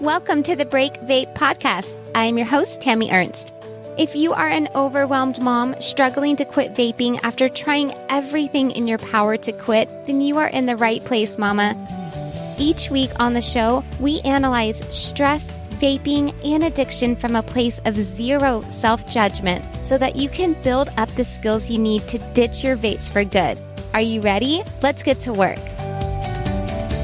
Welcome to the Break Vape podcast. I am your host, Tami Ernst. If you are an overwhelmed mom struggling to quit vaping after trying everything in your power to quit, then you are in the right place, mama. Each week on the show, we analyze stress, vaping, and addiction from a place of zero self-judgment so that you can build up the skills you need to ditch your vapes for good. Are you ready? Let's get to work.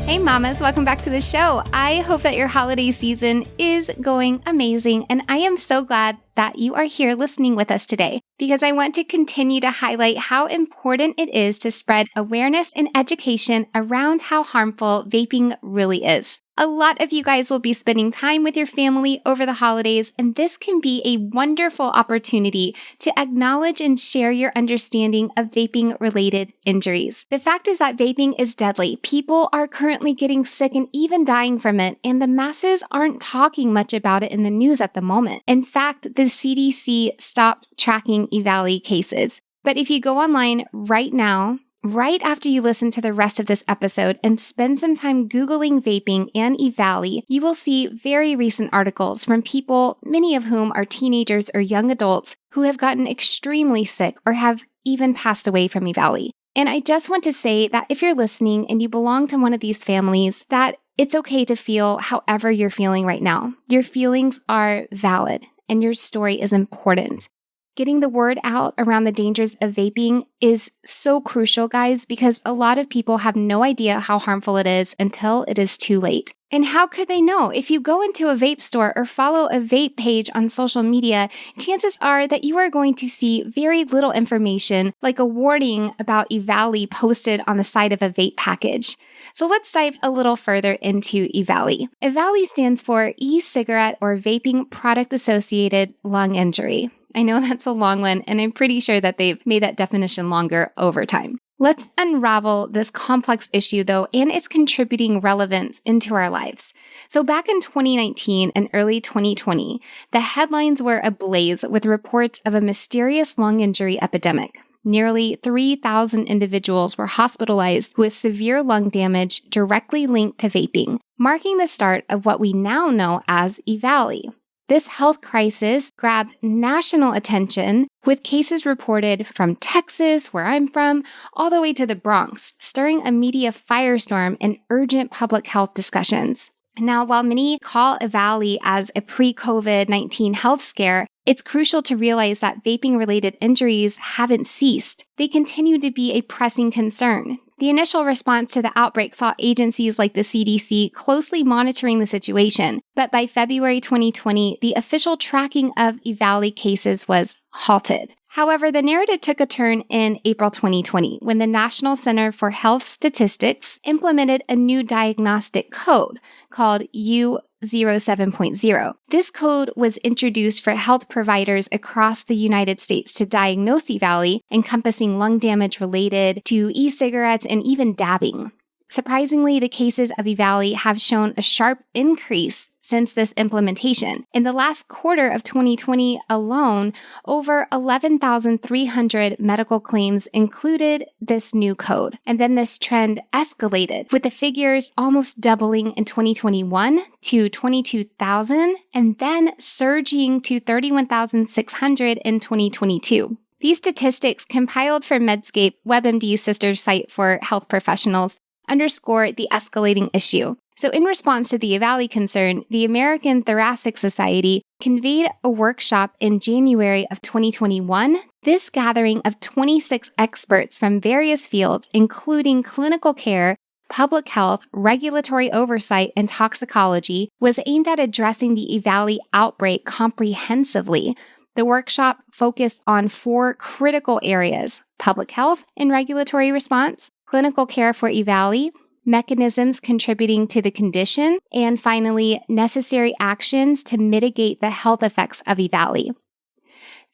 Hey mamas, welcome back to the show. I hope that your holiday season is going amazing, and I am so glad that you are here listening with us today because I want to continue to highlight how important it is to spread awareness and education around how harmful vaping really is. A lot of you guys will be spending time with your family over the holidays, and this can be a wonderful opportunity to acknowledge and share your understanding of vaping-related injuries. The fact is that vaping is deadly. People are currently getting sick and even dying from it, and the masses aren't talking much about it in the news at the moment. In fact, the CDC stopped tracking EVALI cases. But if you go online right now, right after you listen to the rest of this episode and spend some time Googling vaping and EVALI, you will see very recent articles from people, many of whom are teenagers or young adults, who have gotten extremely sick or have even passed away from EVALI. And I just want to say that if you're listening and you belong to one of these families, that it's okay to feel however you're feeling right now. Your feelings are valid and your story is important. Getting the word out around the dangers of vaping is so crucial, guys, because a lot of people have no idea how harmful it is until it is too late. And how could they know? If you go into a vape store or follow a vape page on social media, chances are that you are going to see very little information, like a warning about EVALI posted on the side of a vape package. So let's dive a little further into EVALI. EVALI stands for e-cigarette or vaping product-associated lung injury. I know that's a long one, and I'm pretty sure that they've made that definition longer over time. Let's unravel this complex issue, though, and its contributing relevance into our lives. So back in 2019 and early 2020, the headlines were ablaze with reports of a mysterious lung injury epidemic. Nearly 3,000 individuals were hospitalized with severe lung damage directly linked to vaping, marking the start of what we now know as EVALI. This health crisis grabbed national attention, with cases reported from Texas, where I'm from, all the way to the Bronx, stirring a media firestorm and urgent public health discussions. Now, while many call EVALI as a pre-COVID-19 health scare, it's crucial to realize that vaping-related injuries haven't ceased. They continue to be a pressing concern. The initial response to the outbreak saw agencies like the CDC closely monitoring the situation, but by February 2020, the official tracking of EVALI cases was halted. However, the narrative took a turn in April 2020 when the National Center for Health Statistics implemented a new diagnostic code called U07.0. This code was introduced for health providers across the United States to diagnose EVALI, encompassing lung damage related to e-cigarettes and even dabbing. Surprisingly, the cases of EVALI have shown a sharp increase since this implementation. In the last quarter of 2020 alone, over 11,300 medical claims included this new code. And then this trend escalated, with the figures almost doubling in 2021 to 22,000 and then surging to 31,600 in 2022. These statistics, compiled for Medscape, WebMD's sister site for health professionals, underscore the escalating issue. So in response to the EVALI concern, the American Thoracic Society convened a workshop in January of 2021. This gathering of 26 experts from various fields, including clinical care, public health, regulatory oversight, and toxicology, was aimed at addressing the EVALI outbreak comprehensively. The workshop focused on 4 critical areas: public health and regulatory response, clinical care for EVALI, mechanisms contributing to the condition, and finally, necessary actions to mitigate the health effects of EVALI.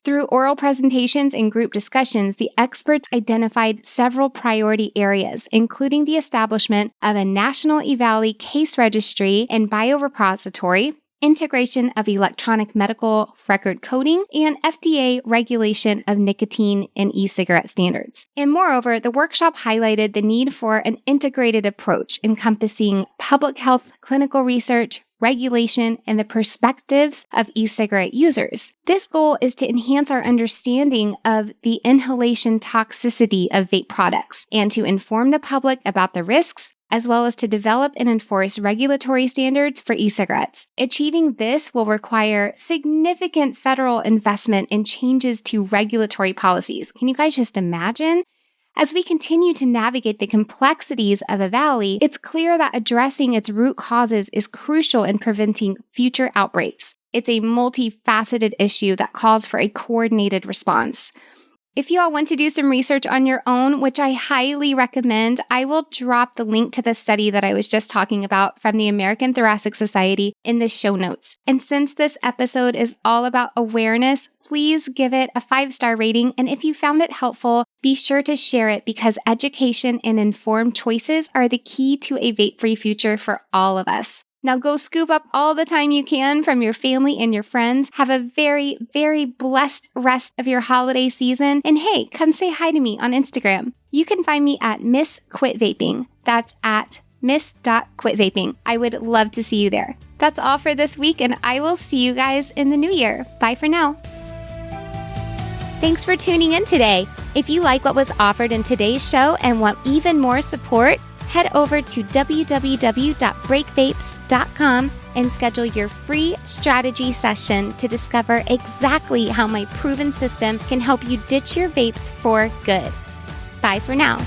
Through oral presentations and group discussions, the experts identified several priority areas, including the establishment of a national EVALI case registry and biorepository, integration of electronic medical record coding, and FDA regulation of nicotine and e-cigarette standards. And moreover, the workshop highlighted the need for an integrated approach encompassing public health, clinical research, regulation, and the perspectives of e-cigarette users. This goal is to enhance our understanding of the inhalation toxicity of vape products and to inform the public about the risks, as well as to develop and enforce regulatory standards for e-cigarettes. Achieving this will require significant federal investment and changes to regulatory policies. Can you guys just imagine? As we continue to navigate the complexities of EVALI, it's clear that addressing its root causes is crucial in preventing future outbreaks. It's a multifaceted issue that calls for a coordinated response. If you all want to do some research on your own, which I highly recommend, I will drop the link to the study that I was just talking about from the American Thoracic Society in the show notes. And since this episode is all about awareness, please give it a 5-star rating. And if you found it helpful, be sure to share it because education and informed choices are the key to a vape-free future for all of us. Now go scoop up all the time you can from your family and your friends. Have a very, very blessed rest of your holiday season. And hey, come say hi to me on Instagram. You can find me at Miss Quit Vaping. That's at miss.quitvaping. I would love to see you there. That's all for this week, and I will see you guys in the new year. Bye for now. Thanks for tuning in today. If you like what was offered in today's show and want even more support, head over to www.breakvapes.com and schedule your free strategy session to discover exactly how my proven system can help you ditch your vapes for good. Bye for now.